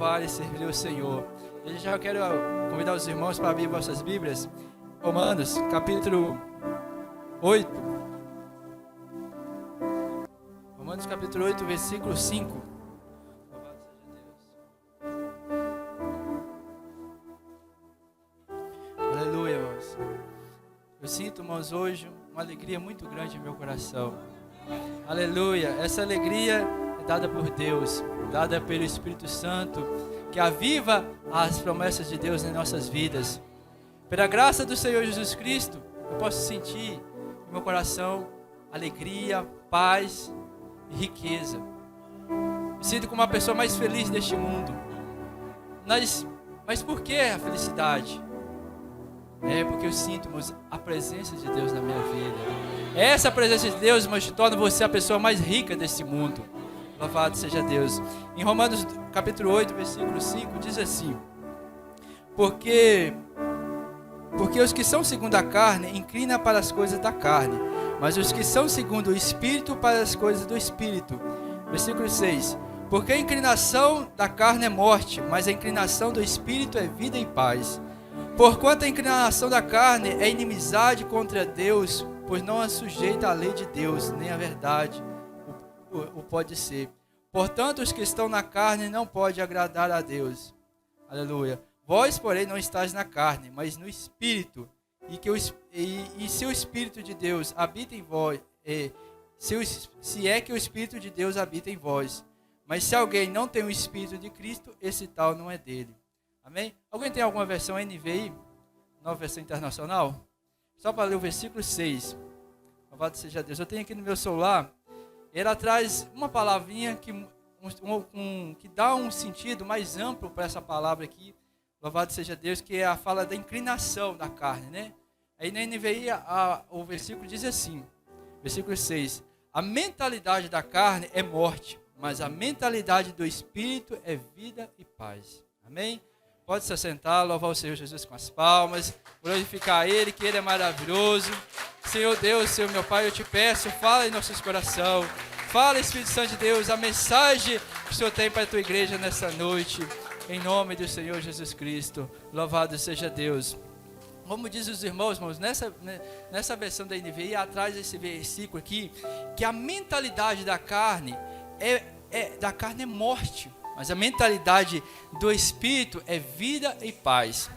louvar e servir o Senhor. E já eu quero convidar os irmãos para abrir vossas Bíblias. Romanos, capítulo 8. Romanos, capítulo 8, versículo 5. Louvado seja Deus. Aleluia, irmãos. Eu sinto, irmãos, hoje uma alegria muito grande no meu coração. Aleluia. Essa alegria é dada por Deus, dada pelo Espírito Santo, que aviva as promessas de Deus em nossas vidas. Pela graça do Senhor Jesus Cristo, eu posso sentir no meu coração alegria, paz e riqueza. Me sinto como uma pessoa mais feliz deste mundo. Mas por que a felicidade? É porque eu sinto, irmãos, a presença de Deus na minha vida. Essa presença de Deus, irmãos, torna você a pessoa mais rica deste mundo. Louvado seja Deus. Em Romanos capítulo 8, versículo 5, diz assim: Porque os que são segundo a carne inclinam para as coisas da carne, mas os que são segundo o Espírito para as coisas do Espírito. Versículo 6: Porque a inclinação da carne é morte, mas a inclinação do Espírito é vida e paz. Porquanto a inclinação da carne é inimizade contra Deus, pois não é sujeita à lei de Deus, nem à verdade o pode ser. Portanto, os que estão na carne não podem agradar a Deus. Aleluia. Vós, porém, não estáis na carne, mas no Espírito. E se o Espírito de Deus habita em vós, se é que o Espírito de Deus habita em vós. Mas se alguém não tem o Espírito de Cristo, esse tal não é dele. Amém? Alguém tem alguma versão NVI? Nova versão internacional? Só para ler o versículo 6. Louvado seja Deus. Eu tenho aqui no meu celular. Ela traz uma palavrinha que dá um sentido mais amplo para essa palavra aqui. Louvado seja Deus, que é a fala da inclinação da carne, né? Aí na NVI o versículo diz assim, versículo 6. A mentalidade da carne é morte, mas a mentalidade do Espírito é vida e paz. Amém? Pode se assentar, louvar o Senhor Jesus com as palmas, glorificar Ele, que Ele é maravilhoso. Senhor Deus, Senhor meu Pai, eu te peço, fala em nossos corações. Fala, Espírito Santo de Deus, a mensagem que o Senhor tem para a tua igreja nessa noite. Em nome do Senhor Jesus Cristo. Louvado seja Deus. Como diz os irmãos, nessa versão da NVI, atrás desse versículo aqui, que a mentalidade da carne é morte. Mas a mentalidade do Espírito é vida e paz.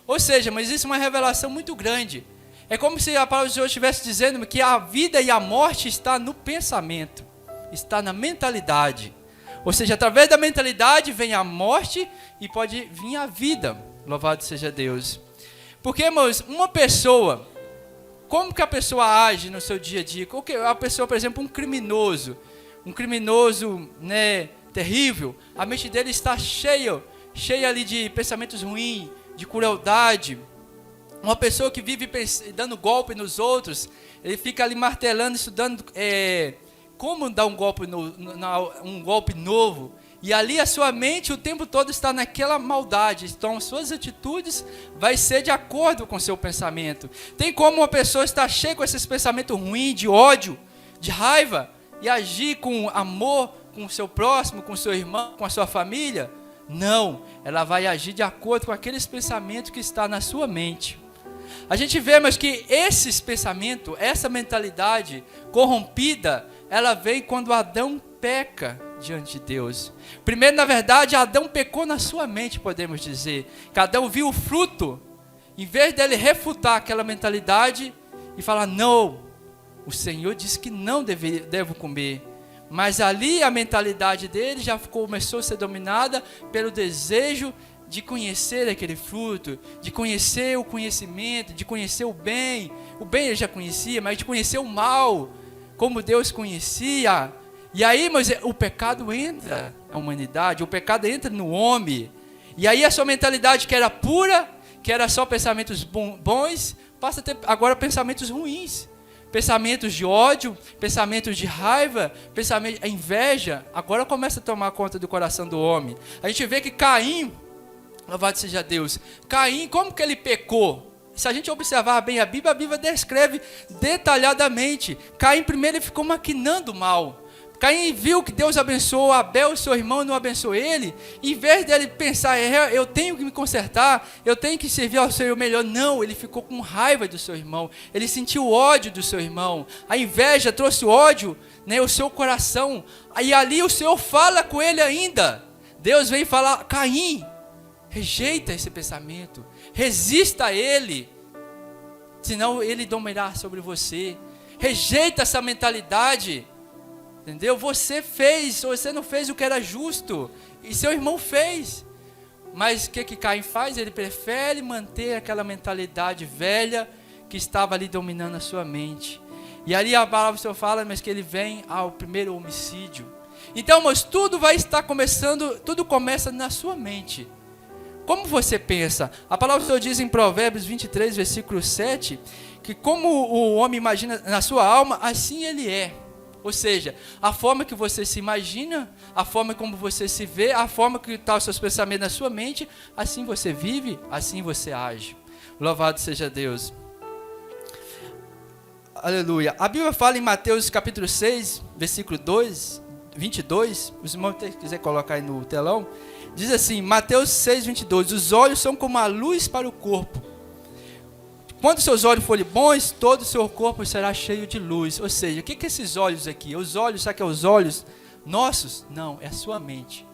Ou seja, mas isso é uma revelação muito grande. É como se a palavra do Senhor estivesse dizendo que a vida e a morte está no pensamento, está na mentalidade. Ou seja, através da mentalidade vem a morte e pode vir a vida. Louvado seja Deus. Porque, irmãos, uma pessoa, como que a pessoa age no seu dia a dia? A pessoa, por exemplo, um criminoso, né, terrível, a mente dele está cheia ali de pensamentos ruins, de crueldade. Uma pessoa que vive dando golpe nos outros, ele fica ali martelando, estudando como dar um golpe novo. E ali a sua mente o tempo todo está naquela maldade. Então suas atitudes vai ser de acordo com o seu pensamento. Tem como uma pessoa estar cheia com esses pensamentos ruins, de ódio, de raiva, e agir com amor, com o seu próximo, com o seu irmão, com a sua família? Não, ela vai agir de acordo com aqueles pensamentos que estão na sua mente. A gente vê, mas que esses pensamentos, essa mentalidade corrompida, ela vem quando Adão peca diante de Deus. Primeiro, na verdade, Adão pecou na sua mente, podemos dizer. Que Adão viu o fruto, em vez dele refutar aquela mentalidade e falar, não, o Senhor disse que não devo comer. Mas ali a mentalidade dele já começou a ser dominada pelo desejo de conhecer aquele fruto, de conhecer o conhecimento, de conhecer o bem. O bem ele já conhecia, mas de conhecer o mal, como Deus conhecia. E aí, mas o pecado entra na humanidade, o pecado entra no homem. E aí a sua mentalidade que era pura, que era só pensamentos bons, passa a ter agora pensamentos ruins. Pensamentos de ódio, pensamentos de raiva, pensamento de inveja, agora começa a tomar conta do coração do homem. A gente vê que Caim, louvado seja Deus, Caim, como que ele pecou? Se a gente observar bem a Bíblia descreve detalhadamente. Caim primeiro ele ficou maquinando mal. Caim viu que Deus abençoou Abel, seu irmão, e não abençoou ele. Em vez dele pensar, eu tenho que me consertar, eu tenho que servir ao Senhor melhor. Não, ele ficou com raiva do seu irmão. Ele sentiu ódio do seu irmão. A inveja trouxe ódio, né, ao seu coração. Aí ali o Senhor fala com ele ainda. Deus vem falar, Caim, rejeita esse pensamento. Resista a ele. Senão ele dominará sobre você. Rejeita essa mentalidade. Entendeu? Você não fez o que era justo, e seu irmão fez. Mas o que Caim faz? Ele prefere manter aquela mentalidade velha que estava ali dominando a sua mente. E ali a palavra do Senhor fala, mas que ele vem ao primeiro homicídio. Então, mas tudo começa na sua mente. Como você pensa? A palavra do Senhor diz em Provérbios 23, versículo 7, que como o homem imagina na sua alma, assim ele é. Ou seja, a forma que você se imagina, a forma como você se vê, a forma que estão os seus pensamentos na sua mente, assim você vive, assim você age. Louvado seja Deus. Aleluia. A Bíblia fala em Mateus capítulo 6, versículo 22, os irmãos quiser colocar aí no telão, diz assim, Mateus 6, 22, os olhos são como a luz para o corpo. Quando seus olhos forem bons, todo o seu corpo será cheio de luz. Ou seja, o que é esses olhos aqui? Os olhos, sabe que é os olhos nossos? Não, é a sua mente.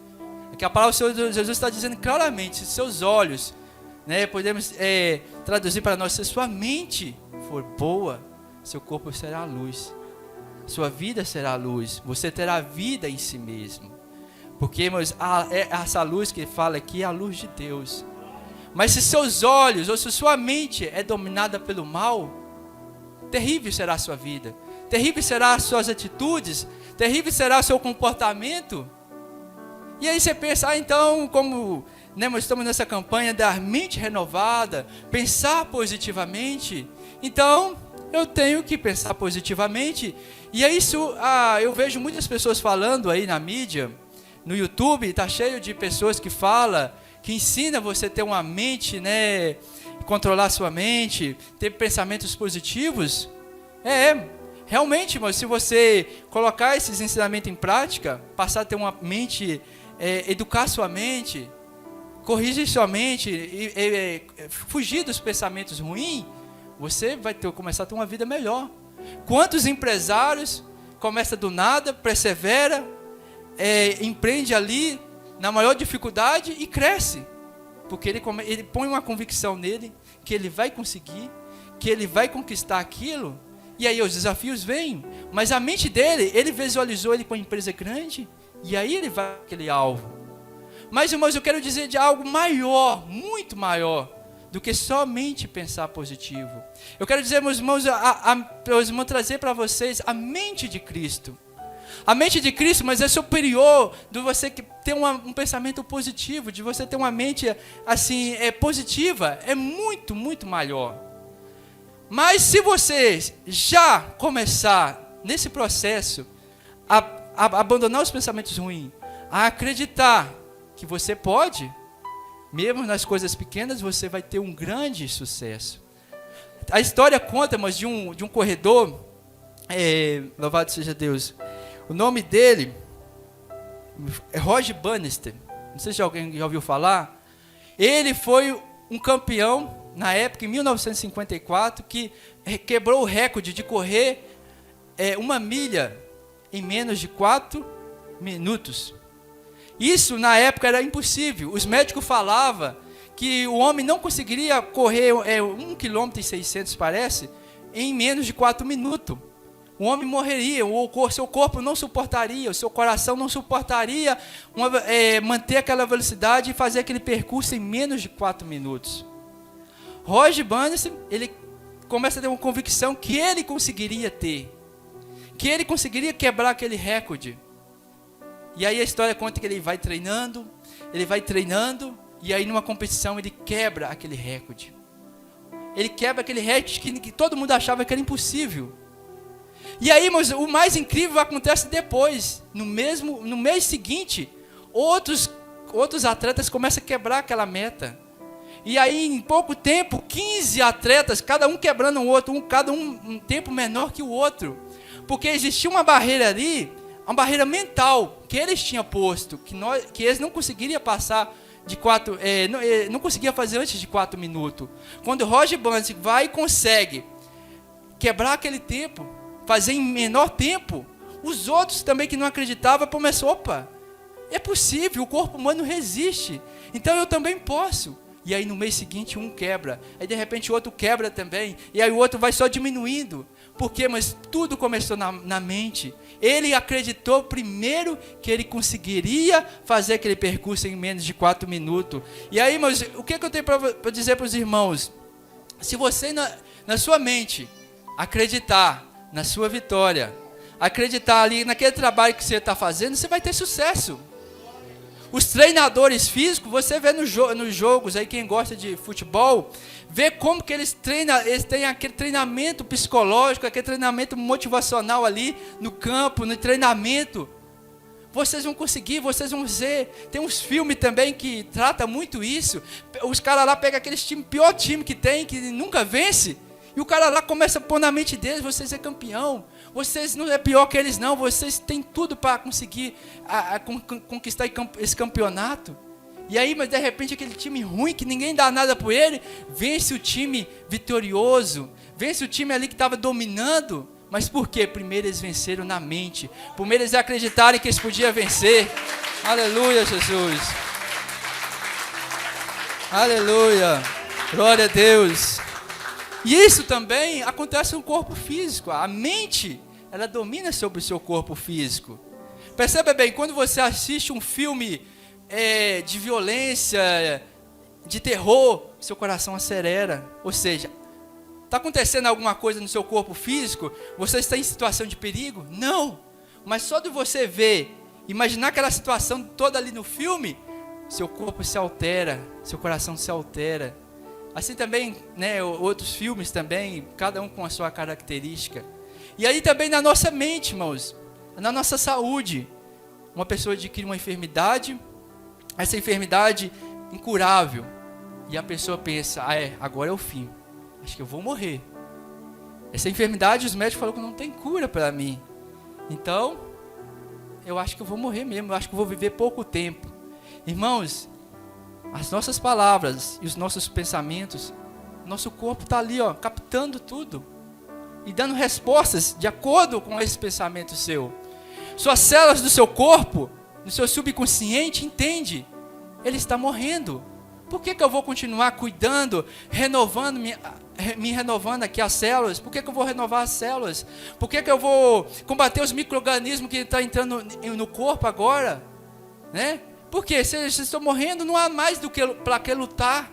Aqui a palavra do Senhor Jesus está dizendo claramente, se seus olhos, né, podemos traduzir para nós, se sua mente for boa, seu corpo será luz. Sua vida será luz. Você terá vida em si mesmo. Porque, irmãos, essa luz que ele fala aqui é a luz de Deus. Mas se seus olhos, ou se sua mente é dominada pelo mal, terrível será a sua vida, terrível será as suas atitudes, terrível será o seu comportamento. E aí você pensa, então, como nós estamos nessa campanha da mente renovada, pensar positivamente, então eu tenho que pensar positivamente. E é isso, eu vejo muitas pessoas falando aí na mídia, no YouTube, está cheio de pessoas que falam, que ensina você a ter uma mente, né, controlar sua mente, ter pensamentos positivos. Realmente, mas se você colocar esses ensinamentos em prática, passar a ter uma mente, educar sua mente, corrigir sua mente, fugir dos pensamentos ruins, você vai começar a ter uma vida melhor. Quantos empresários começam do nada, persevera, empreende ali, na maior dificuldade e cresce, porque ele põe uma convicção nele, que ele vai conseguir, que ele vai conquistar aquilo, e aí os desafios vêm, mas a mente dele, ele visualizou ele com uma empresa grande, e aí ele vai para aquele alvo. Mas, irmãos, eu quero dizer de algo maior, muito maior, do que somente pensar positivo. Eu quero dizer, meus irmãos, trazer para vocês a mente de Cristo. A mente de Cristo, mas é superior de você ter um pensamento positivo, de você ter uma mente assim, positiva, é muito, muito maior. Mas se você já começar nesse processo a abandonar os pensamentos ruins, a acreditar que você pode, mesmo nas coisas pequenas, você vai ter um grande sucesso. A história conta, mas de um corredor, louvado seja Deus. O nome dele é Roger Bannister. Não sei se alguém já ouviu falar. Ele foi um campeão na época, em 1954, que quebrou o recorde de correr 1 milha em menos de 4 minutos. Isso na época era impossível. Os médicos falavam que o homem não conseguiria correr 1,6 km, parece, em menos de 4 minutos. O homem morreria, seu corpo não suportaria, o seu coração não suportaria manter aquela velocidade e fazer aquele percurso em menos de 4 minutos. Roger Bannister, ele começa a ter uma convicção que ele conseguiria ter, que ele conseguiria quebrar aquele recorde. E aí a história conta que ele vai treinando, e aí numa competição ele quebra aquele recorde. Ele quebra aquele recorde que todo mundo achava que era impossível. E aí, mas o mais incrível acontece depois. No mês seguinte, outros atletas começam a quebrar aquela meta. E aí, em pouco tempo, 15 atletas, cada um quebrando o outro, cada um tempo menor que o outro. Porque existia uma barreira ali, uma barreira mental que eles tinham posto, que eles não conseguiriam passar de 4, não conseguia fazer antes de 4 minutos. Quando o Roger Bannister vai e consegue quebrar aquele tempo, fazer em menor tempo, os outros também que não acreditavam começam, opa, é possível, o corpo humano resiste, então eu também posso. E aí no mês seguinte um quebra, aí de repente o outro quebra também, e aí o outro vai só diminuindo. Por quê? Mas tudo começou na mente. Ele acreditou primeiro que ele conseguiria fazer aquele percurso em menos de 4 minutos. E aí, mas o que eu tenho para dizer para os irmãos? Se você na sua mente acreditar na sua vitória, acreditar ali naquele trabalho que você está fazendo, você vai ter sucesso. Os treinadores físicos, você vê nos jogos, aí quem gosta de futebol, vê como que eles treinam, eles têm aquele treinamento psicológico, aquele treinamento motivacional ali no campo, no treinamento. Vocês vão conseguir, vocês vão ver. Tem uns filmes também que tratam muito isso. Os caras lá pegam aqueles time, pior time que tem, que nunca vence. E o cara lá começa a pôr na mente deles, vocês é campeão. Vocês não é pior que eles não, vocês têm tudo para conseguir conquistar esse campeonato. E aí, mas de repente aquele time ruim, que ninguém dá nada por ele, vence o time vitorioso, vence o time ali que estava dominando. Mas por quê? Primeiro eles venceram na mente, primeiro eles acreditaram que eles podiam vencer. Aleluia, Jesus. Aleluia, glória a Deus. E isso também acontece no corpo físico. A mente, ela domina sobre o seu corpo físico. Perceba bem, quando você assiste um filme de violência, de terror, seu coração acelera. Ou seja, está acontecendo alguma coisa no seu corpo físico? Você está em situação de perigo? Não. Mas só de você ver, imaginar aquela situação toda ali no filme, seu corpo se altera, seu coração se altera. Assim também, né, outros filmes também, cada um com a sua característica. E aí também na nossa mente, irmãos, na nossa saúde, uma pessoa adquire uma enfermidade, essa enfermidade incurável, e a pessoa pensa, agora é o fim, acho que eu vou morrer. Essa enfermidade, os médicos falaram que não tem cura para mim, então, eu acho que eu vou morrer mesmo, eu acho que eu vou viver pouco tempo. Irmãos, as nossas palavras e os nossos pensamentos, nosso corpo está ali, captando tudo e dando respostas de acordo com esse pensamento seu. Suas células do seu corpo, no seu subconsciente, entende, ele está morrendo. Por que eu vou continuar cuidando, renovando, me renovando aqui as células? Por que eu vou renovar as células? Por que eu vou combater os micro-organismos que estão entrando no corpo agora? Né? Porque se eles estão morrendo, não há mais do que para que lutar.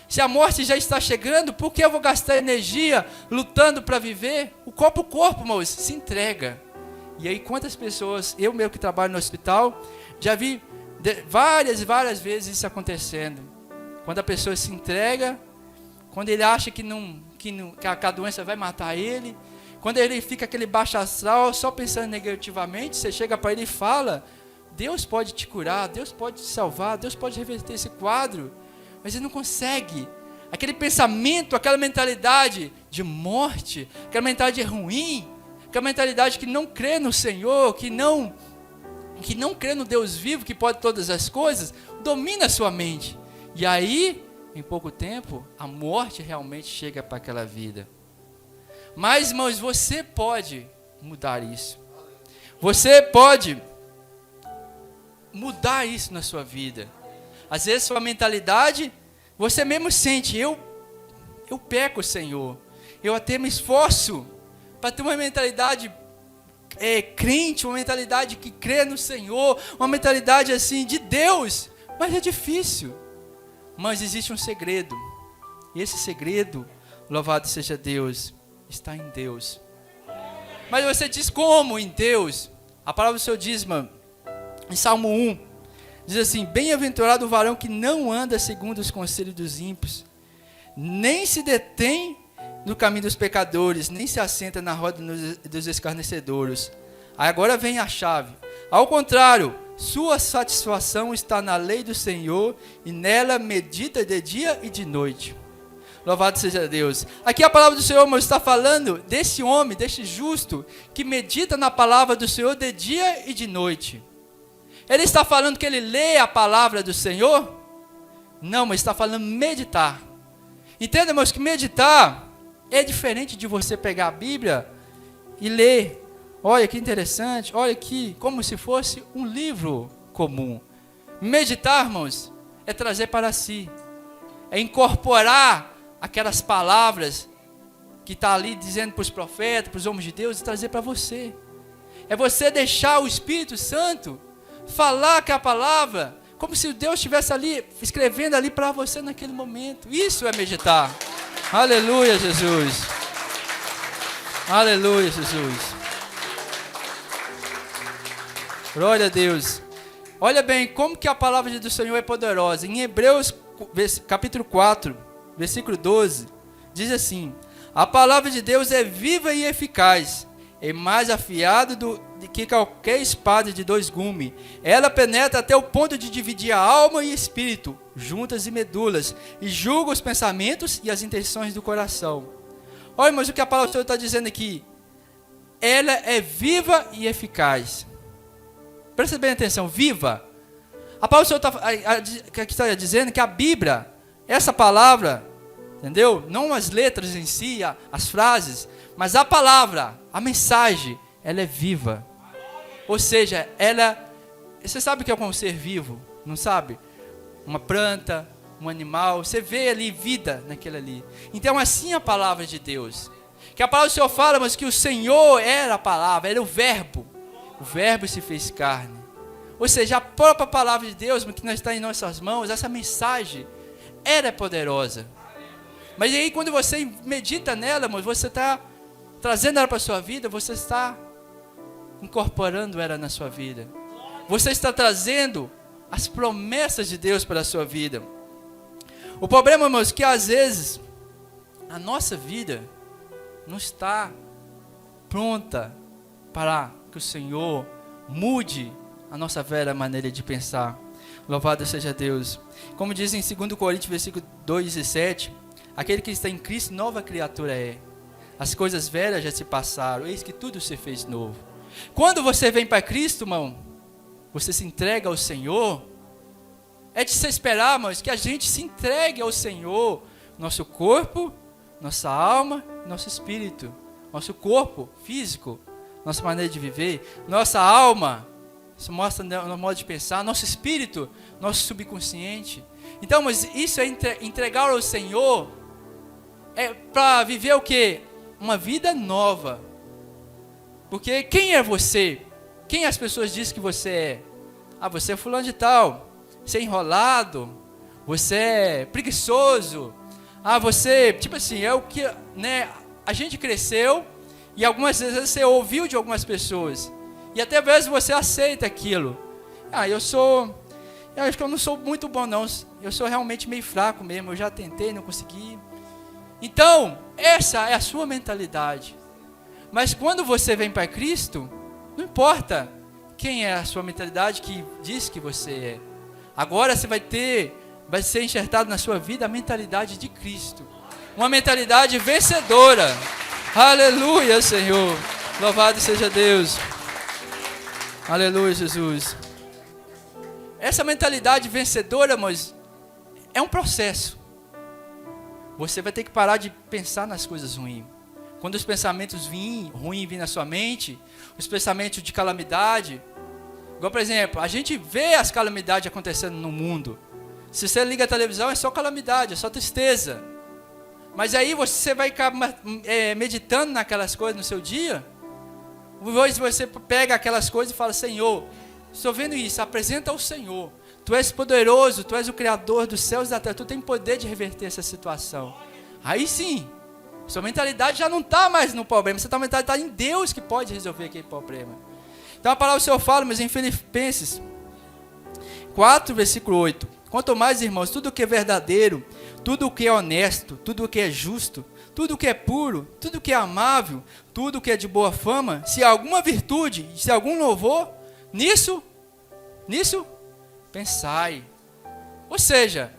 Se a morte já está chegando, por que eu vou gastar energia lutando para viver? O corpo, irmãos, se entrega. E aí quantas pessoas, eu mesmo que trabalho no hospital, já vi várias e várias vezes isso acontecendo. Quando a pessoa se entrega, quando ele acha que a doença vai matar ele, quando ele fica aquele baixo astral, só pensando negativamente, você chega para ele e fala, Deus pode te curar, Deus pode te salvar, Deus pode reverter esse quadro, mas ele não consegue. Aquele pensamento, aquela mentalidade de morte, aquela mentalidade ruim, aquela mentalidade que não crê no Senhor, que não crê no Deus vivo, que pode todas as coisas, domina a sua mente. E aí, em pouco tempo, a morte realmente chega para aquela vida. Mas, irmãos, você pode mudar isso. Você pode mudar isso na sua vida. Às vezes sua mentalidade, você mesmo sente, eu peco, Senhor. Eu até me esforço para ter uma mentalidade crente, uma mentalidade que crê no Senhor, uma mentalidade assim de Deus, mas é difícil. Mas existe um segredo. E esse segredo, louvado seja Deus, está em Deus. Mas você diz como em Deus? A palavra do Senhor diz, em Salmo 1, diz assim, bem-aventurado o varão que não anda segundo os conselhos dos ímpios, nem se detém no caminho dos pecadores, nem se assenta na roda dos escarnecedores. Aí agora vem a chave. Ao contrário, sua satisfação está na lei do Senhor, e nela medita de dia e de noite. Louvado seja Deus. Aqui a palavra do Senhor, irmãos, está falando desse homem, desse justo, que medita na palavra do Senhor de dia e de noite. Ele está falando que ele lê a palavra do Senhor? Não, mas está falando meditar. Entenda, irmãos, que meditar é diferente de você pegar a Bíblia e ler. Olha que interessante, olha aqui, como se fosse um livro comum. Meditar, irmãos, é trazer para si, é incorporar aquelas palavras que está ali dizendo para os profetas, para os homens de Deus, e trazer para você. É você deixar o Espírito Santo falar aquela palavra, como se Deus estivesse ali, escrevendo ali para você naquele momento. Isso é meditar. Aleluia, Jesus. Aleluia, Jesus. Glória a Deus. Olha bem, como que a palavra do Senhor é poderosa. Em Hebreus, capítulo 4, versículo 12, diz assim: a palavra de Deus é viva e eficaz, é mais afiada do que qualquer espada de dois gumes. Ela penetra até o ponto de dividir a alma e espírito, juntas e medulas, e julga os pensamentos e as intenções do coração. Olha, mas o que a palavra do Senhor está dizendo aqui? Ela é viva e eficaz. Presta bem atenção, viva. A palavra do Senhor está dizendo que a Bíblia, essa palavra, entendeu? Não as letras em si, as frases, mas a palavra, a mensagem, ela é viva. Ou seja, você sabe o que é um ser vivo? Não sabe? Uma planta, um animal, você vê ali vida naquele ali. Então assim a palavra de Deus. Que a palavra do Senhor fala, mas que o Senhor era a palavra, era o verbo. O verbo se fez carne. Ou seja, a própria palavra de Deus, que está em nossas mãos, essa mensagem, era poderosa. Mas aí quando você medita nela, irmão, você está trazendo ela para a sua vida, você está incorporando ela na sua vida. Você está trazendo as promessas de Deus para a sua vida. O problema, irmãos, é que às vezes a nossa vida não está pronta para que o Senhor mude a nossa velha maneira de pensar. Louvado seja Deus. Como diz em 2 Coríntios, versículo 2 e 7, aquele que está em Cristo, nova criatura é. As coisas velhas já se passaram, eis que tudo se fez novo. Quando você vem para Cristo, irmão, você se entrega ao Senhor, é de se esperar, irmãos, que a gente se entregue ao Senhor, nosso corpo, nossa alma, nosso espírito, nosso corpo físico, nossa maneira de viver, nossa alma, isso mostra no modo de pensar, nosso espírito, nosso subconsciente. Então, mas isso é entregar ao Senhor, é para viver o quê? Uma vida nova. Porque quem é você? Quem as pessoas dizem que você é? Ah, você é fulano de tal, você é enrolado, você é preguiçoso, ah, você, tipo assim, é o que, né, a gente cresceu e algumas vezes você ouviu de algumas pessoas e até vezes você aceita aquilo. Ah, eu acho que eu não sou muito bom não, eu sou realmente meio fraco mesmo, eu já tentei, não consegui. Então, essa é a sua mentalidade. Mas quando você vem para Cristo, não importa quem é a sua mentalidade que diz que você é. Agora você vai ser enxertado na sua vida a mentalidade de Cristo. Uma mentalidade vencedora. Aleluia, Senhor. Louvado seja Deus. Aleluia, Jesus. Essa mentalidade vencedora, mas é um processo. Você vai ter que parar de pensar nas coisas ruins. Quando os pensamentos ruins vêm na sua mente, os pensamentos de calamidade, igual por exemplo, a gente vê as calamidades acontecendo no mundo. Se você liga a televisão é só calamidade, é só tristeza. Mas aí você vai ficar meditando naquelas coisas no seu dia. Hoje você pega aquelas coisas e fala: Senhor, estou vendo isso, apresenta ao Senhor. Tu és poderoso, Tu és o Criador dos céus e da terra, Tu tem poder de reverter essa situação. Aí sim, sua mentalidade já não está mais no problema, sua mentalidade está em Deus que pode resolver aquele problema. Então a palavra do Senhor fala, mas em Filipenses 4, versículo 8: quanto mais, irmãos, tudo o que é verdadeiro, tudo o que é honesto, tudo o que é justo, tudo o que é puro, tudo o que é amável, tudo o que é de boa fama, se há alguma virtude, se há algum louvor, nisso, pensai. Ou seja,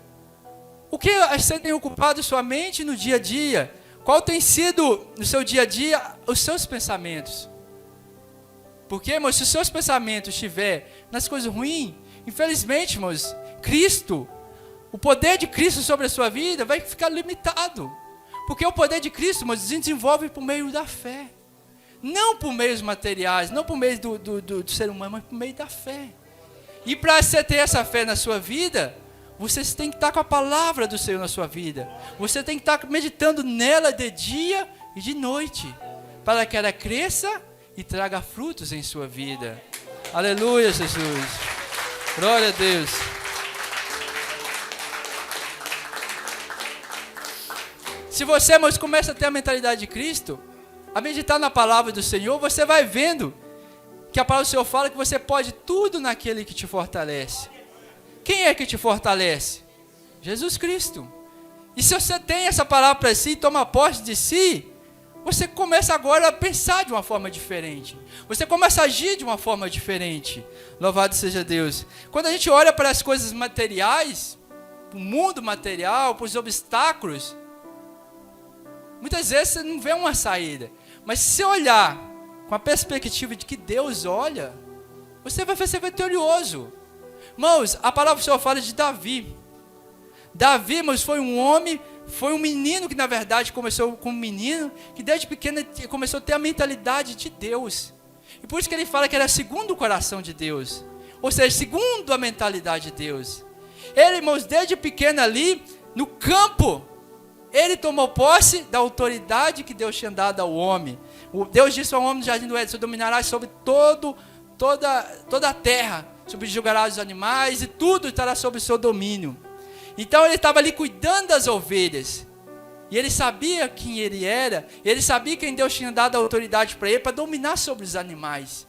O que você tem ocupado sua mente no dia a dia? Qual tem sido, no seu dia a dia, os seus pensamentos? Porque, irmãos, se os seus pensamentos estiverem nas coisas ruins, infelizmente, irmãos, Cristo, o poder de Cristo sobre a sua vida vai ficar limitado. Porque o poder de Cristo, irmãos, se desenvolve por meio da fé. Não por meios materiais, não por meio do ser humano, mas por meio da fé. E para você ter essa fé na sua vida, você tem que estar com a palavra do Senhor na sua vida. Você tem que estar meditando nela de dia e de noite, para que ela cresça e traga frutos em sua vida. Aleluia, Jesus. Glória a Deus. Se você, irmãos, começa a ter a mentalidade de Cristo, a meditar na palavra do Senhor, você vai vendo que a palavra do Senhor fala que você pode tudo naquele que te fortalece. Quem é que te fortalece? Jesus Cristo. E se você tem essa palavra para si e toma posse de si, você começa agora a pensar de uma forma diferente. Você começa a agir de uma forma diferente. Louvado seja Deus. Quando a gente olha para as coisas materiais, para o mundo material, para os obstáculos, muitas vezes você não vê uma saída. Mas se você olhar com a perspectiva de que Deus olha, você vai ser vitorioso. Irmãos, a palavra do Senhor fala de Davi. Davi, irmãos, foi um homem, foi um menino que na verdade começou como menino, que desde pequeno começou a ter a mentalidade de Deus. E por isso que ele fala que era segundo o coração de Deus. Ou seja, segundo a mentalidade de Deus. Ele, irmãos, desde pequeno ali, no campo, ele tomou posse da autoridade que Deus tinha dado ao homem. Deus disse ao homem no jardim do Éden: você dominará sobre toda a terra, subjugará os animais e tudo estará sob o seu domínio. Então ele estava ali cuidando das ovelhas. E ele sabia quem ele era. Ele sabia quem Deus tinha dado a autoridade para ele, para dominar sobre os animais.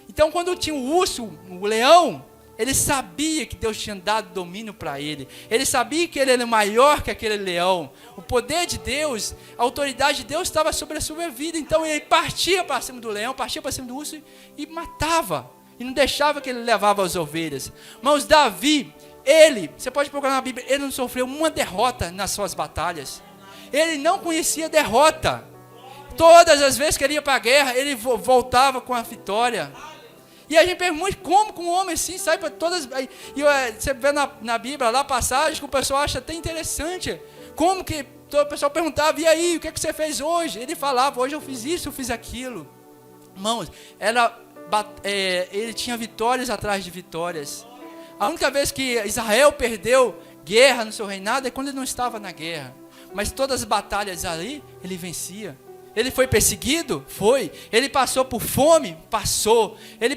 Então quando tinha o urso, o leão, ele sabia que Deus tinha dado domínio para ele. Ele sabia que ele era maior que aquele leão. O poder de Deus, a autoridade de Deus estava sobre a sua vida. Então ele partia para cima do leão, partia para cima do urso e matava. E não deixava que ele levava as ovelhas. Mas Davi, você pode procurar na Bíblia, ele não sofreu uma derrota nas suas batalhas. Ele não conhecia derrota. Todas as vezes que ele ia para a guerra, ele voltava com a vitória. E a gente pergunta como que um homem assim sai para todas... E você vê na Bíblia lá passagem que o pessoal acha até interessante. Como que o pessoal perguntava: e aí, o que você fez hoje? Ele falava: hoje eu fiz isso, eu fiz aquilo. Irmãos, ele tinha vitórias atrás de vitórias. A única vez que Israel perdeu guerra no seu reinado é quando ele não estava na guerra. Mas todas as batalhas ali, ele vencia. Ele foi perseguido? Foi. Ele passou por fome? Passou. Ele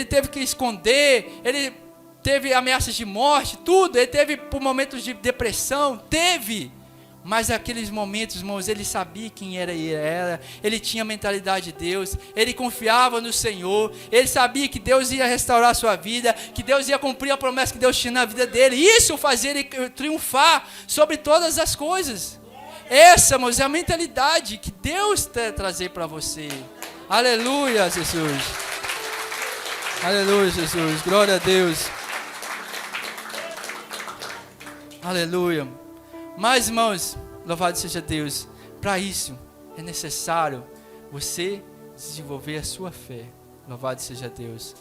teve que esconder, ele teve ameaças de morte, tudo. Ele teve por momentos de depressão? Teve. Mas naqueles momentos, irmãos, ele sabia quem ele era, ele tinha a mentalidade de Deus, ele confiava no Senhor, ele sabia que Deus ia restaurar a sua vida, que Deus ia cumprir a promessa que Deus tinha na vida dele. Isso fazia ele triunfar sobre todas as coisas. Essa, irmãos, é a mentalidade que Deus quer trazer para você. Aleluia, Jesus. Aleluia, Jesus. Glória a Deus. Aleluia. Mas, irmãos, louvado seja Deus, para isso é necessário você desenvolver a sua fé. Louvado seja Deus.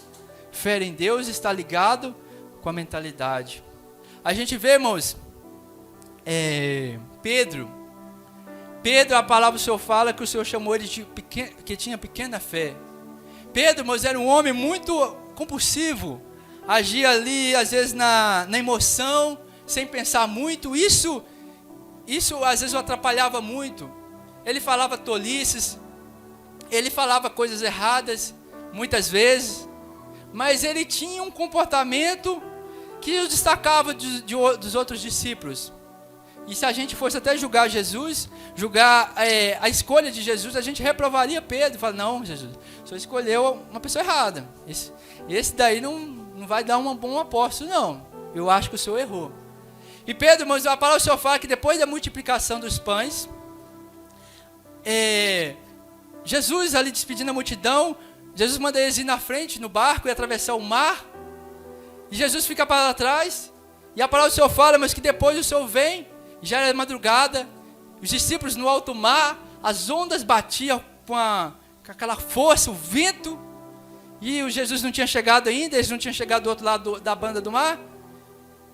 Fé em Deus está ligado com a mentalidade. A gente vê, irmãos, Pedro, a palavra do Senhor fala que o Senhor chamou ele de que tinha pequena fé. Pedro, irmãos, era um homem muito compulsivo, agia ali às vezes na emoção, sem pensar muito. Isso às vezes o atrapalhava muito. Ele falava tolices, ele falava coisas erradas, muitas vezes, mas ele tinha um comportamento que o destacava dos outros discípulos. E se a gente fosse até julgar Jesus, julgar a escolha de Jesus, a gente reprovaria Pedro. Fala: não, Jesus, o senhor escolheu uma pessoa errada. Esse daí não vai dar um bom apóstolo, não. Eu acho que o senhor errou. E Pedro, irmãos, a palavra do Senhor fala que depois da multiplicação dos pães, Jesus ali despedindo a multidão, Jesus manda eles ir na frente, no barco, e atravessar o mar. E Jesus fica para trás. E a palavra do Senhor fala, mas que depois o Senhor vem, já era madrugada, os discípulos no alto mar, as ondas batiam com aquela força, o vento, e o Jesus não tinha chegado ainda, eles não tinham chegado do outro lado da banda do mar.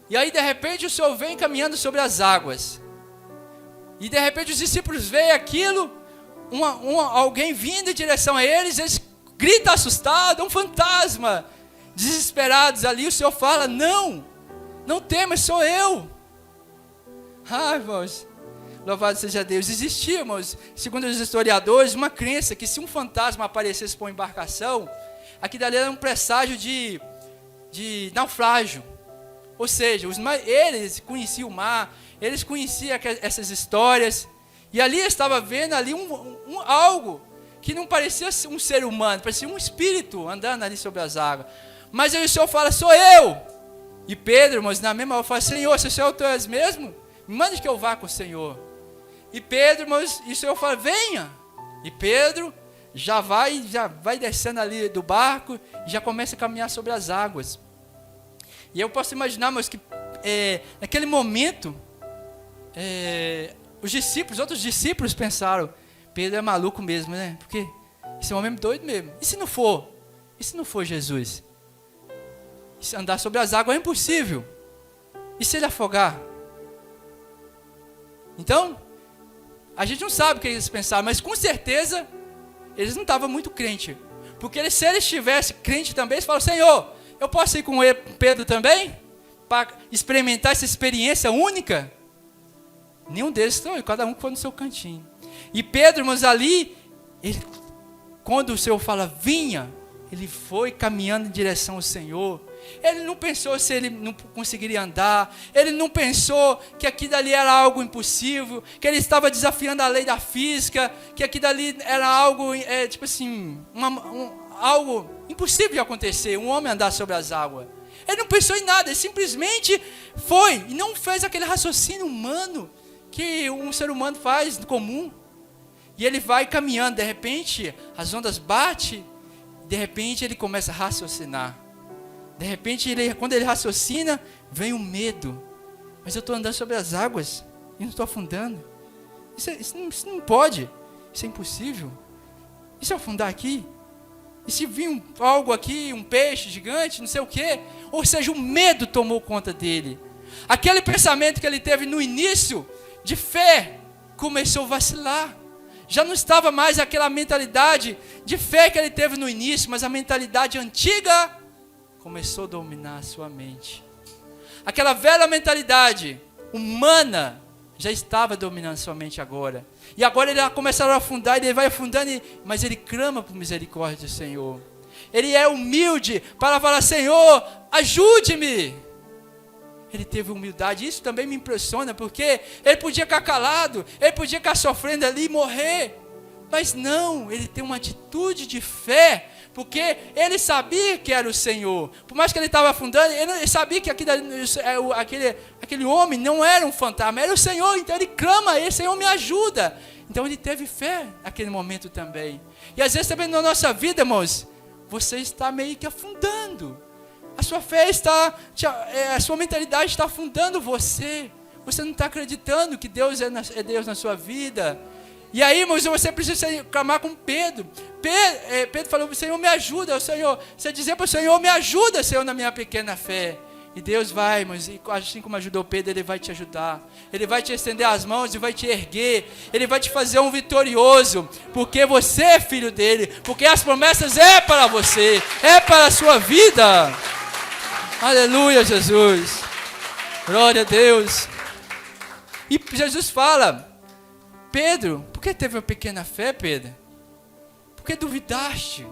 E aí de repente o Senhor vem caminhando sobre as águas. E de repente os discípulos veem aquilo, alguém vindo em direção a eles gritam assustados, um fantasma, desesperados ali. O Senhor fala, não temas, sou eu. Irmãos, louvado seja Deus. Existia, irmãos, segundo os historiadores, uma crença que se um fantasma aparecesse por uma embarcação, aqui dali era um presságio de naufrágio. Ou seja, eles conheciam o mar, eles conheciam essas histórias, e ali estava vendo ali algo que não parecia um ser humano, parecia um espírito andando ali sobre as águas. Mas aí o Senhor fala, sou eu. E Pedro, irmãos, na mesma hora fala, Senhor, se o Senhor tu és mesmo, mande que eu vá com o Senhor. E Pedro, irmãos, e o Senhor fala, venha. E Pedro já vai descendo ali do barco, e já começa a caminhar sobre as águas. E eu posso imaginar, mas que naquele momento, outros discípulos pensaram, Pedro é maluco mesmo, né? Porque esse é um homem doido mesmo. E se não for? E se não for Jesus? E se andar sobre as águas é impossível. E se ele afogar? Então, a gente não sabe o que eles pensaram, mas com certeza eles não estavam muito crentes. Porque se eles estivessem crentes também, eles falaram, Senhor, eu posso ir com Pedro também? Para experimentar essa experiência única? Nenhum deles, cada um foi no seu cantinho. E Pedro, irmãos, ali, quando o Senhor fala, vinha, ele foi caminhando em direção ao Senhor. Ele não pensou se ele não conseguiria andar. Ele não pensou que aqui dali era algo impossível, que ele estava desafiando a lei da física, que aqui dali era algo, tipo assim, algo impossível de acontecer, um homem andar sobre as águas. Ele não pensou em nada, ele simplesmente foi e não fez aquele raciocínio humano que um ser humano faz comum. E ele vai caminhando, de repente as ondas batem, de repente ele começa a raciocinar. De repente, quando ele raciocina, vem o medo. Mas eu estou andando sobre as águas e não estou afundando. Isso não pode, isso é impossível. E se eu afundar aqui? E se vir algo aqui, um peixe gigante, não sei o quê? Ou seja, o medo tomou conta dele. Aquele pensamento que ele teve no início, de fé, começou a vacilar. Já não estava mais aquela mentalidade de fé que ele teve no início, mas a mentalidade antiga começou a dominar a sua mente. Aquela velha mentalidade humana já estava dominando a sua mente agora. E agora ele começaram a afundar, ele vai afundando, mas ele clama por misericórdia do Senhor. Ele é humilde para falar, Senhor, ajude-me. Ele teve humildade, isso também me impressiona, porque ele podia ficar calado, ele podia ficar sofrendo ali e morrer. Mas não, ele tem uma atitude de fé, porque ele sabia que era o Senhor. Por mais que ele estava afundando, ele sabia que aquele homem não era um fantasma, era o Senhor. Então ele clama a ele, Senhor, me ajuda. Então ele teve fé naquele momento também. E às vezes também na nossa vida, irmãos, você está meio que afundando. A sua fé a sua mentalidade está afundando você. Você não está acreditando que Deus é Deus na sua vida. E aí, irmãos, você precisa clamar com Pedro. Pedro falou, Senhor, me ajuda, Senhor. Você dizer para o Senhor, me ajuda, Senhor, na minha pequena fé. E Deus vai, irmãos, e assim como ajudou Pedro, Ele vai te ajudar. Ele vai te estender as mãos e vai te erguer. Ele vai te fazer um vitorioso, porque você é filho dele. Porque as promessas é para você, é para a sua vida. Aleluia, Jesus. Glória a Deus. E Jesus fala, Pedro, por que teve uma pequena fé, Pedro? Por que duvidaste?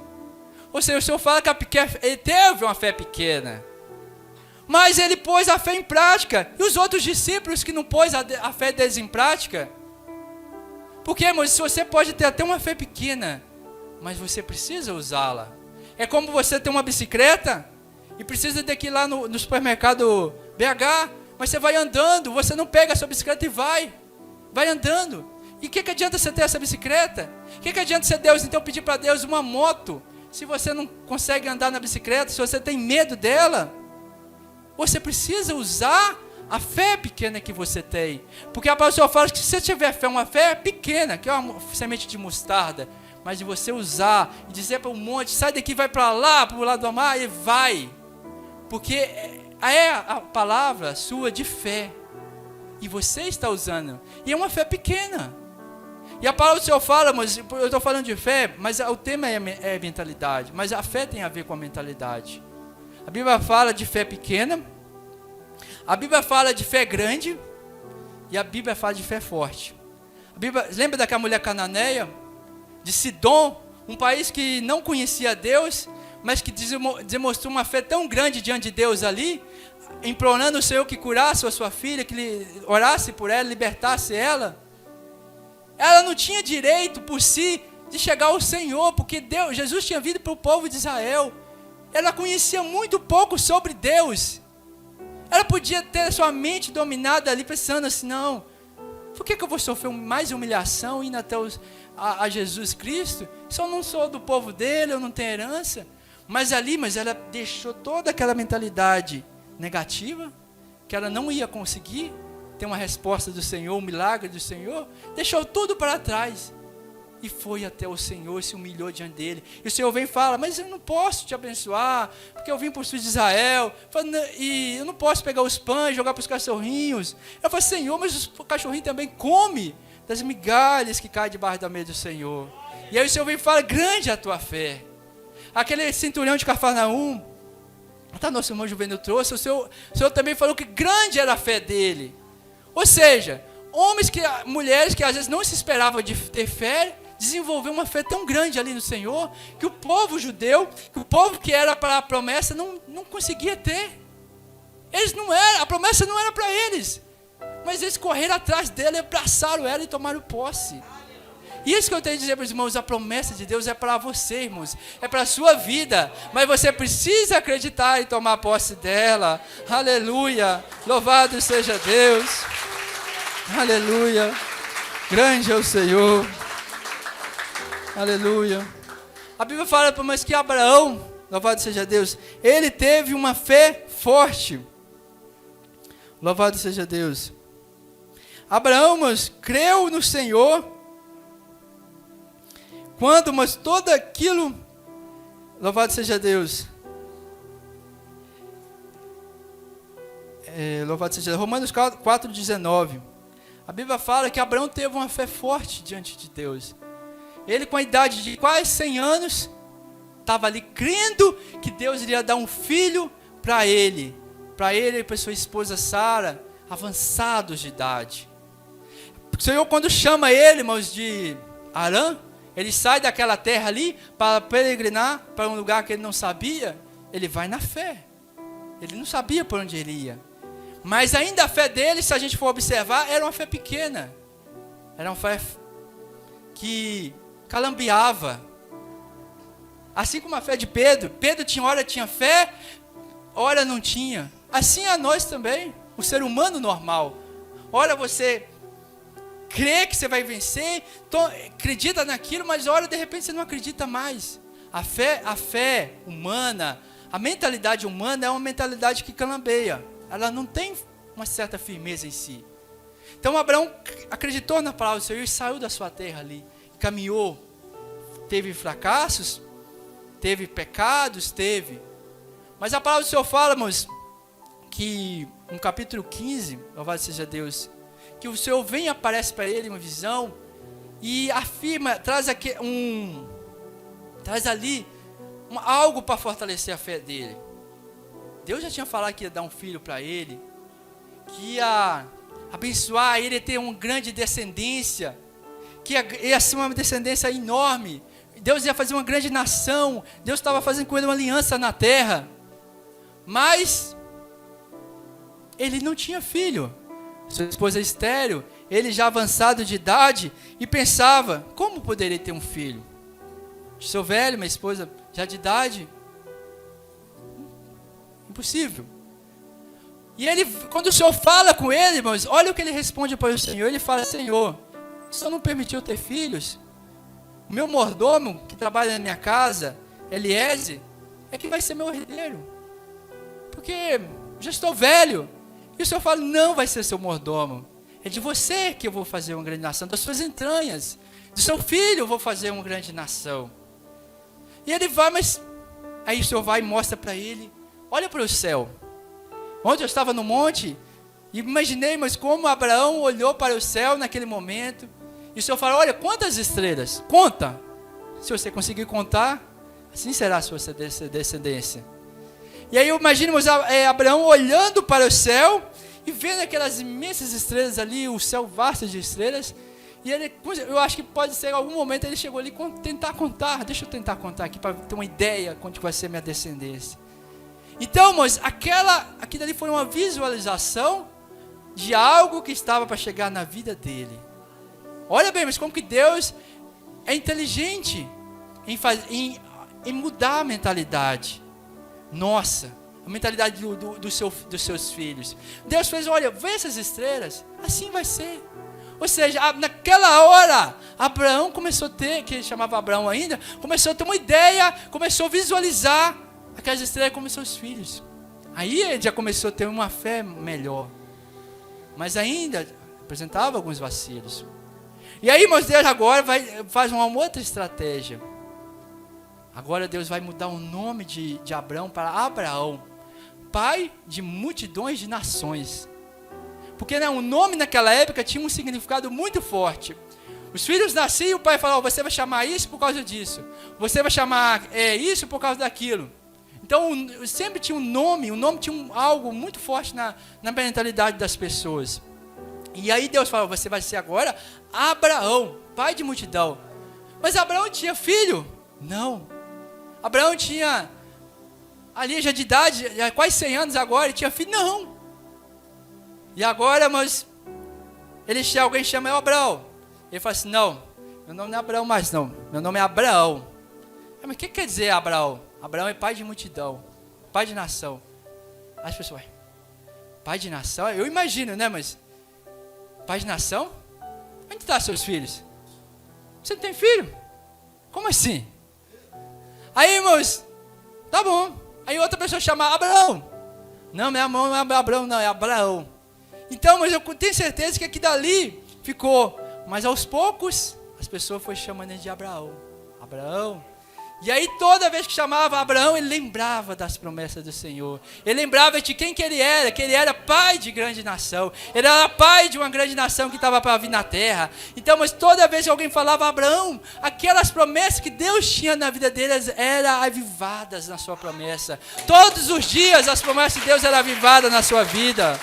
Ou seja, o Senhor fala que ele teve uma fé pequena, mas ele pôs a fé em prática. E os outros discípulos que não pôs a fé deles em prática? Porque, irmãos, se você pode ter até uma fé pequena, mas você precisa usá-la. É como você ter uma bicicleta e precisa de ir lá no supermercado BH, mas você vai andando, você não pega a sua bicicleta e vai andando. E o que adianta você ter essa bicicleta? O que adianta você Deus, então, pedir para Deus uma moto, se você não consegue andar na bicicleta, se você tem medo dela? Você precisa usar a fé pequena que você tem. Porque a palavra do Senhor fala que se você tiver fé, uma fé pequena, que é uma semente de mostarda, mas de você usar e dizer para um monte, sai daqui, vai para lá, para o lado do mar, e vai. Porque é a palavra sua de fé. E você está usando. E é uma fé pequena. E a palavra do Senhor fala, mas eu estou falando de fé, mas o tema é mentalidade. Mas a fé tem a ver com a mentalidade. A Bíblia fala de fé pequena. A Bíblia fala de fé grande. E a Bíblia fala de fé forte. A Bíblia, lembra daquela mulher cananeia? De Sidom, um país que não conhecia Deus, mas que demonstrou uma fé tão grande diante de Deus ali, implorando o Senhor que curasse a sua filha, que ele orasse por ela, libertasse ela. Ela não tinha direito por si de chegar ao Senhor, porque Jesus tinha vindo para o povo de Israel. Ela conhecia muito pouco sobre Deus. Ela podia ter a sua mente dominada ali, pensando assim, não, por que eu vou sofrer mais humilhação indo até a Jesus Cristo? Se eu não sou do povo dele, eu não tenho herança. Mas ela deixou toda aquela mentalidade negativa, que ela não ia conseguir ter uma resposta do Senhor, um milagre do Senhor, deixou tudo para trás e foi até o Senhor, se humilhou diante dele. E o Senhor vem e fala, mas eu não posso te abençoar, porque eu vim para os filhos de Israel, e eu não posso pegar os pães e jogar para os cachorrinhos. Eu falo, Senhor, mas o cachorrinho também come das migalhas que caem debaixo da mesa do Senhor. E aí o Senhor vem e fala, grande é a tua fé. Aquele centurião de Cafarnaum, até nosso irmão Juvenil trouxe, o Senhor também falou que grande era a fé dele. Ou seja, mulheres que às vezes não se esperavam de ter fé, desenvolveu uma fé tão grande ali no Senhor, que o povo judeu, que o povo que era para a promessa, não conseguia ter. A promessa não era para eles, mas eles correram atrás dela, abraçaram ela e tomaram posse. Isso que eu tenho a dizer para os irmãos, a promessa de Deus é para você, irmãos, é para a sua vida, mas você precisa acreditar e tomar posse dela. Aleluia, louvado seja Deus, aleluia, grande é o Senhor, aleluia. A Bíblia fala para nós que Abraão, louvado seja Deus, ele teve uma fé forte, louvado seja Deus. Abraão, mas creu no Senhor, mas todo aquilo, louvado seja Deus, louvado seja Deus. Romanos 4,19, a Bíblia fala que Abraão teve uma fé forte diante de Deus. Ele com a idade de quase 100 anos, estava ali crendo que Deus iria dar um filho para ele e para sua esposa Sara, avançados de idade. O Senhor, quando chama ele, irmãos, de Harã, ele sai daquela terra ali para peregrinar para um lugar que ele não sabia. Ele vai na fé. Ele não sabia por onde ele ia. Mas ainda a fé dele, se a gente for observar, era uma fé pequena. Era uma fé que calambiava. Assim como a fé de Pedro. Pedro tinha fé, ora não tinha. Assim a nós também, o ser humano normal. Ora você crê que você vai vencer, acredita naquilo, mas ora de repente você não acredita mais. A fé humana, a mentalidade humana é uma mentalidade que calambeia. Ela não tem uma certa firmeza em si. Então Abraão acreditou na palavra do Senhor e saiu da sua terra ali, caminhou, teve fracassos, teve pecados, mas a palavra do Senhor fala, irmãos, que no capítulo 15, louvado seja Deus, que o Senhor vem e aparece para ele uma visão e afirma, traz ali algo para fortalecer a fé dele. Deus já tinha falado que ia dar um filho para ele, que ia abençoar ele, ia ter uma grande descendência, que ia ser uma descendência enorme. Deus ia fazer uma grande nação. Deus estava fazendo com ele uma aliança na terra, mas ele não tinha filho. Sua esposa estéril, ele já avançado de idade, e pensava, como poderia ter um filho? Sou velho, minha esposa já de idade, impossível. E ele, quando o Senhor fala com ele, irmãos, olha o que ele responde para o Senhor. Ele fala, Senhor, o Senhor não permitiu ter filhos? O meu mordomo, que trabalha na minha casa, Eliezer, é que vai ser meu herdeiro. Porque já estou velho. E o Senhor fala, não vai ser seu mordomo. É de você que eu vou fazer uma grande nação, das suas entranhas. Do seu filho eu vou fazer uma grande nação. E ele vai, mas... Aí o Senhor vai e mostra para ele, olha para o céu. Ontem eu estava no monte, e imaginei, mas como Abraão olhou para o céu naquele momento. E o Senhor fala, olha, quantas estrelas? Conta. Se você conseguir contar, assim será a sua descendência. E aí imaginemos Abraão olhando para o céu e vendo aquelas imensas estrelas ali, o céu vasto de estrelas. E ele, eu acho que pode ser, em algum momento ele chegou ali tentar contar. Deixa eu tentar contar aqui para ter uma ideia quanto vai ser minha descendência. Então, mas aquilo ali foi uma visualização de algo que estava para chegar na vida dele. Olha bem, mas como que Deus é inteligente em mudar a mentalidade. Nossa, a mentalidade dos seus filhos. Deus fez, olha, vê essas estrelas, assim vai ser. Ou seja, naquela hora, Abraão começou a ter, que ele chamava Abraão ainda, começou a ter uma ideia, começou a visualizar aquelas estrelas como seus filhos. Aí ele já começou a ter uma fé melhor. Mas ainda apresentava alguns vacilos. E aí, irmãos, Deus agora faz uma outra estratégia. Agora Deus vai mudar o nome de Abraão para Abraão, pai de multidões de nações. Porque o nome naquela época tinha um significado muito forte. Os filhos nasciam e o pai falava, você vai chamar isso por causa disso. Você vai chamar isso por causa daquilo. Então sempre tinha um nome, o nome tinha algo muito forte na mentalidade das pessoas. E aí Deus falou, você vai ser agora Abraão, pai de multidão. Mas Abraão tinha filho? Não. Abraão tinha, ali já de idade, já quase 100 anos agora, ele tinha filho? Não. E agora, mas, alguém chama Abraão. Ele fala assim, não, meu nome não é Abraão mais não, meu nome é Abraão. Mas o que quer dizer Abraão? Abraão é pai de multidão, pai de nação. As pessoas, pai de nação? Eu imagino, né, mas, pai de nação? Onde estão seus filhos? Você não tem filho? Como assim? Aí, irmãos, tá bom. Aí outra pessoa chama Abraão. Não, meu irmão não é Abraão, não, é Abraão. Então, mas eu tenho certeza que aqui dali ficou. Mas aos poucos, as pessoas foram chamando ele de Abraão. Abraão. E aí toda vez que chamava Abraão, ele lembrava das promessas do Senhor. Ele lembrava de quem que ele era pai de grande nação. Ele era pai de uma grande nação que estava para vir na terra. Então, mas toda vez que alguém falava Abraão, aquelas promessas que Deus tinha na vida deles eram avivadas na sua promessa. Todos os dias as promessas de Deus eram avivadas na sua vida.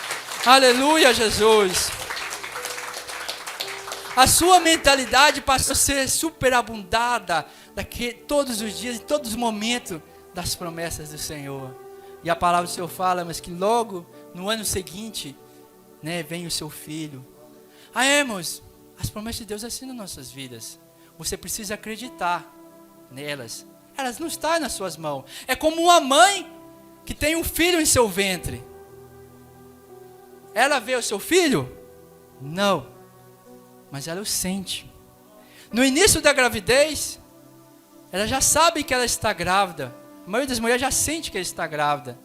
Aleluia, Jesus. A sua mentalidade passou a ser superabundada todos os dias, em todos os momentos das promessas do Senhor. E a palavra do Senhor fala, mas que logo no ano seguinte, né, vem o seu filho. Irmãos, as promessas de Deus assim nas nossas vidas. Você precisa acreditar nelas. Elas não estão nas suas mãos. É como uma mãe que tem um filho em seu ventre. Ela vê o seu filho? Não. Mas ela o sente. No início da gravidez, ela já sabe que ela está grávida. A maioria das mulheres já sente que ela está grávida.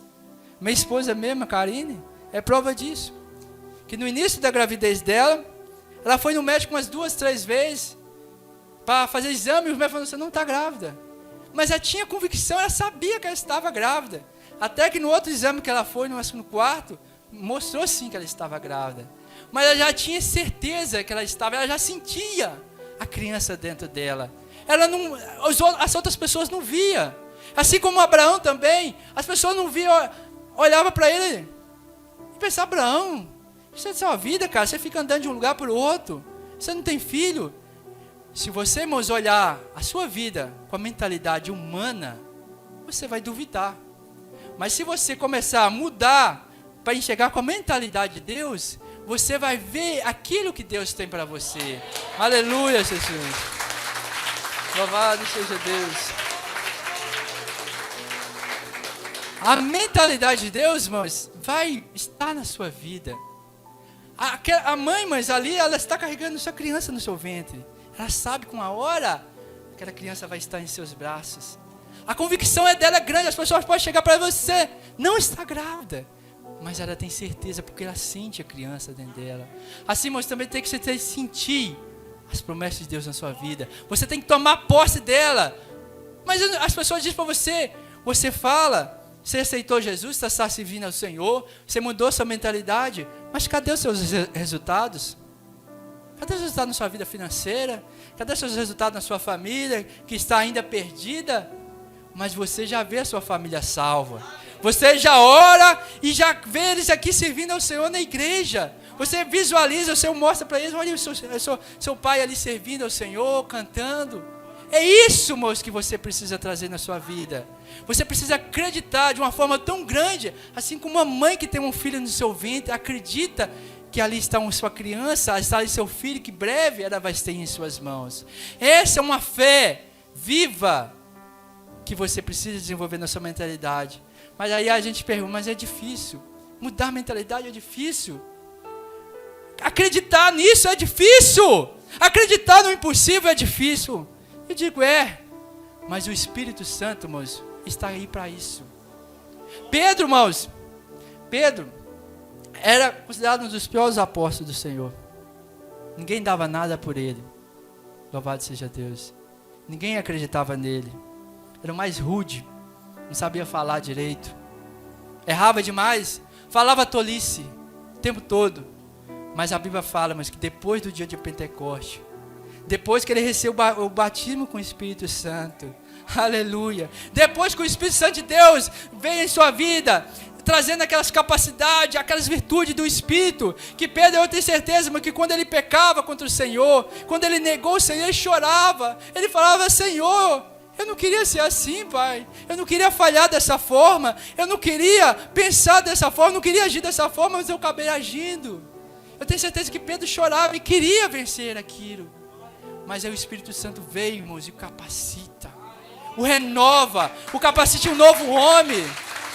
Minha esposa mesmo, a Karine, é prova disso. Que no início da gravidez dela, ela foi no médico umas 2, 3 vezes para fazer exame, e os médicos falaram, você não está grávida. Mas ela tinha convicção, ela sabia que ela estava grávida. Até que no outro exame que ela foi, no quarto, mostrou sim que ela estava grávida. Mas ela já tinha certeza que ela já sentia a criança dentro dela. As outras pessoas não viam. Assim como Abraão também, as pessoas não viam, olhavam para ele e pensavam, Abraão, isso é sua vida, cara, você fica andando de um lugar para o outro, você não tem filho. Se você, irmãos, olhar a sua vida com a mentalidade humana, você vai duvidar. Mas se você começar a mudar para enxergar com a mentalidade de Deus, você vai ver aquilo que Deus tem para você. Aleluia, Jesus. Louvado seja Deus. A mentalidade de Deus, irmãos, vai estar na sua vida. A mãe, mas ali, ela está carregando sua criança no seu ventre. Ela sabe que uma hora aquela criança vai estar em seus braços. A convicção dela é grande. As pessoas podem chegar para você, não está grávida. mas ela tem certeza porque ela sente a criança dentro dela. Assim, irmãos, também tem que você sentir as promessas de Deus na sua vida. Você tem que tomar posse dela. Mas as pessoas dizem para você, você fala, você aceitou Jesus, está servindo ao Senhor, você mudou sua mentalidade, mas cadê os seus resultados? Cadê os resultados na sua vida financeira? Cadê os seus resultados na sua família, que está ainda perdida? Mas você já vê a sua família salva. Você já ora e já vê eles aqui servindo ao Senhor na igreja. Você visualiza, o Senhor mostra para eles, olha o seu pai ali servindo ao Senhor, cantando. É isso, moço, que você precisa trazer na sua vida. Você precisa acreditar de uma forma tão grande, assim como uma mãe que tem um filho no seu ventre, acredita que ali está sua criança, está ali seu filho, que breve ela vai ter em suas mãos. Essa é uma fé viva que você precisa desenvolver na sua mentalidade. Mas aí a gente pergunta, mas é difícil. Mudar a mentalidade é difícil. Acreditar nisso é difícil. Acreditar no impossível é difícil. Eu digo, mas o Espírito Santo, irmãos, está aí para isso. Pedro, irmãos, Pedro era considerado um dos piores apóstolos do Senhor. Ninguém dava nada por ele. Louvado seja Deus. Ninguém acreditava nele. Era o mais rude. Não sabia falar direito. Errava demais. Falava tolice o tempo todo. Mas a Bíblia fala, mas que depois do dia de Pentecoste, depois que ele recebeu o batismo com o Espírito Santo, aleluia, depois que o Espírito Santo de Deus veio em sua vida, trazendo aquelas capacidades, aquelas virtudes do Espírito, que Pedro, eu tenho certeza, mas que quando ele pecava contra o Senhor, quando ele negou o Senhor, ele chorava, ele falava, Senhor, eu não queria ser assim, Pai, eu não queria falhar dessa forma, eu não queria pensar dessa forma, eu não queria agir dessa forma, mas eu acabei agindo. Eu tenho certeza que Pedro chorava e queria vencer aquilo. Mas aí o Espírito Santo veio, irmãos, e o capacita, o renova, o capacita um novo homem.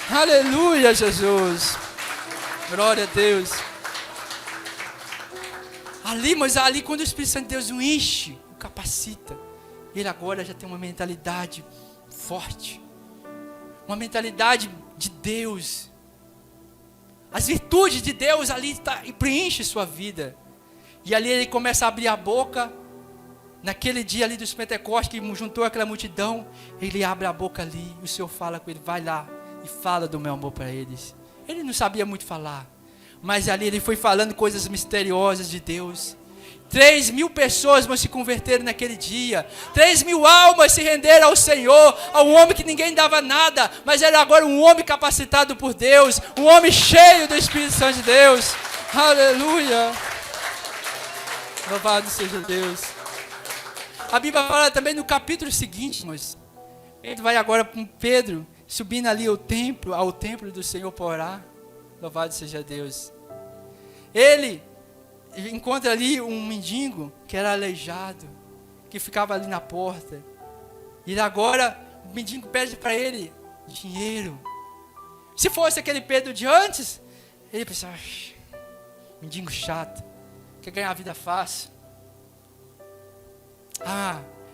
Aleluia, Jesus. Glória a Deus. Mas ali quando o Espírito Santo de Deus o enche, o capacita, ele agora já tem uma mentalidade forte, uma mentalidade de Deus. As virtudes de Deus ali preenche sua vida. E ali ele começa a abrir a boca. Naquele dia ali dos Pentecostes, que juntou aquela multidão, ele abre a boca ali, e o Senhor fala com ele, vai lá e fala do meu amor para eles. Ele não sabia muito falar, mas ali ele foi falando coisas misteriosas de Deus. 3.000 pessoas vão se converter naquele dia. 3.000 almas se renderam ao Senhor, a um homem que ninguém dava nada, mas era agora um homem capacitado por Deus, um homem cheio do Espírito Santo de Deus. Aleluia. Louvado seja Deus. A Bíblia fala também no capítulo seguinte, irmãos. Ele vai agora com Pedro, subindo ali ao templo do Senhor para orar. Louvado seja Deus. Ele encontra ali um mendigo que era aleijado, que ficava ali na porta. E agora o mendigo pede para ele dinheiro. Se fosse aquele Pedro de antes, ele pensava, mendigo chato, quer ganhar a vida fácil.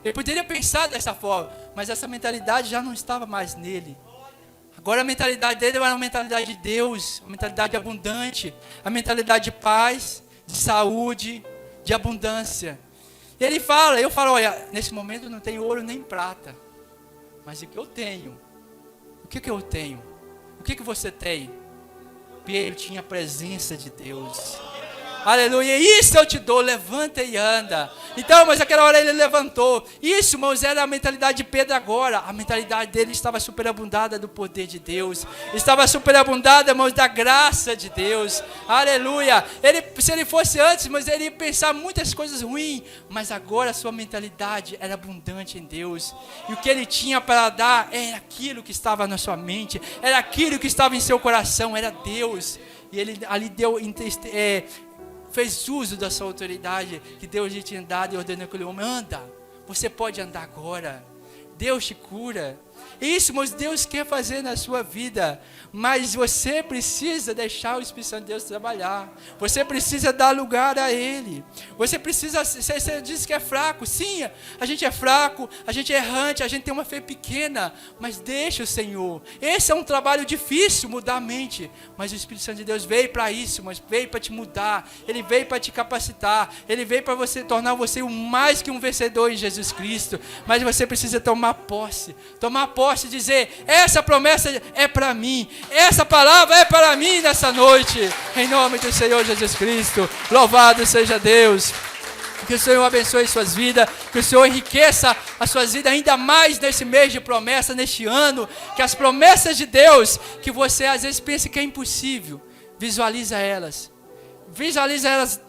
Ele poderia pensar dessa forma, mas essa mentalidade já não estava mais nele. Agora a mentalidade dele era uma mentalidade de Deus, uma mentalidade abundante, a mentalidade de paz, de saúde, de abundância. E ele fala, eu falo, olha, nesse momento eu não tenho ouro nem prata, mas o que eu tenho? O que eu tenho? O que você tem? Pedro tinha a presença de Deus. Aleluia, isso eu te dou, levanta e anda. Então, mas naquela hora ele levantou. Isso, irmãos, era a mentalidade de Pedro agora. A mentalidade dele estava superabundada do poder de Deus. Estava superabundada, irmãos, da graça de Deus. Aleluia. Se ele fosse antes, mas ele ia pensar muitas coisas ruins. Mas agora a sua mentalidade era abundante em Deus. E o que ele tinha para dar era aquilo que estava na sua mente. Era aquilo que estava em seu coração, era Deus. E ele ali fez uso da sua autoridade que Deus lhe tinha dado e ordenou aquele homem, anda, você pode andar agora, Deus te cura, Isso, mas Deus quer fazer na sua vida. Mas você precisa deixar o Espírito Santo de Deus trabalhar. Você precisa dar lugar a Ele. Você precisa, você diz que é fraco. Sim, a gente é fraco, a gente é errante, a gente tem uma fé pequena. Mas deixa o Senhor. Esse é um trabalho difícil, mudar a mente. Mas o Espírito Santo de Deus veio para isso, mas veio para te mudar. Ele veio para te capacitar. Ele veio para você tornar você mais que um vencedor em Jesus Cristo. Mas você precisa tomar posse. Tomar posse e dizer, essa promessa é para mim. Essa palavra é para mim nessa noite, em nome do Senhor Jesus Cristo. Louvado seja Deus. Que o Senhor abençoe suas vidas, que o Senhor enriqueça as suas vidas ainda mais nesse mês de promessa, neste ano. Que as promessas de Deus, que você às vezes pensa que é impossível, visualiza elas,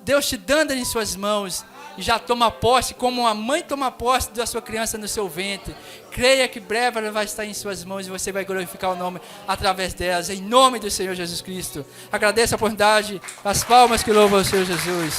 Deus te dando em suas mãos. E já toma posse, como uma mãe toma posse da sua criança no seu ventre. Creia que breve ela vai estar em suas mãos e você vai glorificar o nome através delas, em nome do Senhor Jesus Cristo. Agradeço a oportunidade, as palmas que louvam o Senhor Jesus.